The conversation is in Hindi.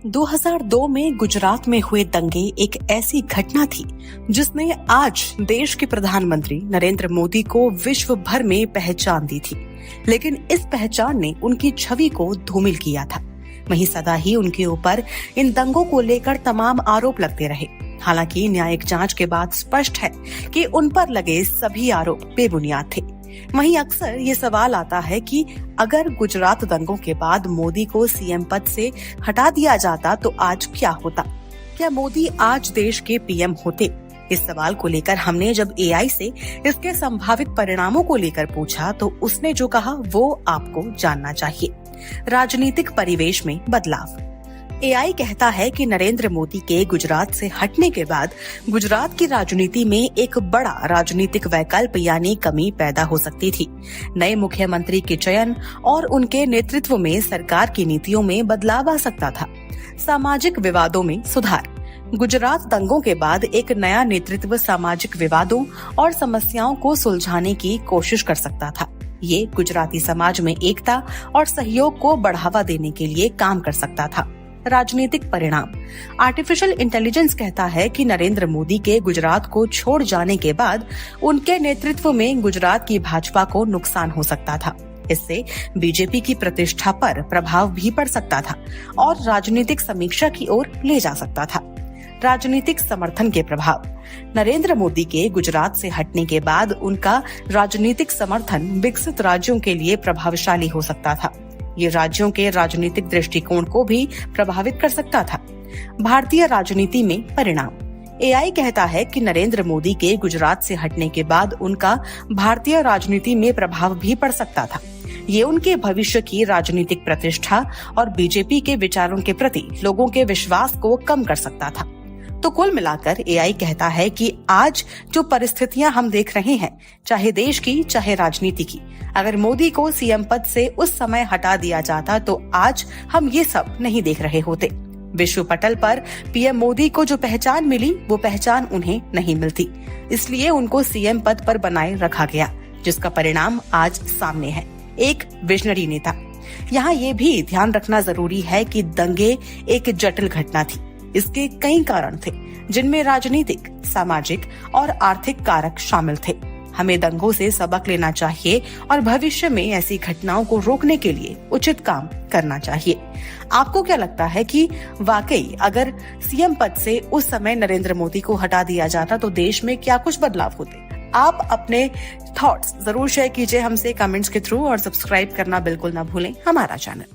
2002 में गुजरात में हुए दंगे एक ऐसी घटना थी जिसने आज देश के प्रधानमंत्री नरेंद्र मोदी को विश्व भर में पहचान दी थी। लेकिन इस पहचान ने उनकी छवि को धूमिल किया था। वहीं सदा ही उनके ऊपर इन दंगों को लेकर तमाम आरोप लगते रहे। हालांकि न्यायिक जांच के बाद स्पष्ट है कि उन पर लगे सभी आरोप बेबुनियाद थे। वहीं अक्सर ये सवाल आता है कि अगर गुजरात दंगों के बाद मोदी को सीएम पद से हटा दिया जाता तो आज क्या होता? क्या मोदी आज देश के पीएम होते? इस सवाल को लेकर हमने जब एआई से इसके संभावित परिणामों को लेकर पूछा तो उसने जो कहा वो आपको जानना चाहिए। राजनीतिक परिवेश में बदलाव। एआई कहता है कि नरेंद्र मोदी के गुजरात से हटने के बाद गुजरात की राजनीति में एक बड़ा राजनीतिक वैकल्प यानी कमी पैदा हो सकती थी। नए मुख्यमंत्री के चयन और उनके नेतृत्व में सरकार की नीतियों में बदलाव आ सकता था। सामाजिक विवादों में सुधार। गुजरात दंगों के बाद एक नया नेतृत्व सामाजिक विवादों और समस्याओं को सुलझाने की कोशिश कर सकता था। ये गुजराती समाज में एकता और सहयोग को बढ़ावा देने के लिए काम कर सकता था। राजनीतिक परिणाम। आर्टिफिशियल इंटेलिजेंस कहता है कि नरेंद्र मोदी के गुजरात को छोड़ जाने के बाद उनके नेतृत्व में गुजरात की भाजपा को नुकसान हो सकता था। इससे बीजेपी की प्रतिष्ठा पर प्रभाव भी पड़ सकता था और राजनीतिक समीक्षा की ओर ले जा सकता था। राजनीतिक समर्थन के प्रभाव। नरेंद्र मोदी के गुजरात से हटने के बाद उनका राजनीतिक समर्थन विकसित राज्यों के लिए प्रभावशाली हो सकता था। ये राज्यों के राजनीतिक दृष्टिकोण को भी प्रभावित कर सकता था। भारतीय राजनीति में परिणाम। एआई कहता है कि नरेंद्र मोदी के गुजरात से हटने के बाद उनका भारतीय राजनीति में प्रभाव भी पड़ सकता था। ये उनके भविष्य की राजनीतिक प्रतिष्ठा और बीजेपी के विचारों के प्रति लोगों के विश्वास को कम कर सकता था। तो कुल मिलाकर एआई कहता है कि आज जो परिस्थितियां हम देख रहे हैं, चाहे देश की चाहे राजनीति की, अगर मोदी को सीएम पद से उस समय हटा दिया जाता तो आज हम ये सब नहीं देख रहे होते। विश्व पटल पर पीएम मोदी को जो पहचान मिली वो पहचान उन्हें नहीं मिलती, इसलिए उनको सीएम पद पर बनाए रखा गया, जिसका परिणाम आज सामने है। एक विजनरी नेता। यहाँ ये भी ध्यान रखना जरूरी है कि दंगे एक जटिल घटना थी। इसके कई कारण थे जिनमें राजनीतिक, सामाजिक और आर्थिक कारक शामिल थे। हमें दंगों से सबक लेना चाहिए और भविष्य में ऐसी घटनाओं को रोकने के लिए उचित काम करना चाहिए। आपको क्या लगता है कि वाकई अगर सीएम पद से उस समय नरेंद्र मोदी को हटा दिया जाता तो देश में क्या कुछ बदलाव होते? आप अपने थॉट्स जरूर शेयर कीजिए हमसे कमेंट्स के थ्रू और सब्सक्राइब करना बिल्कुल ना भूलें हमारा चैनल।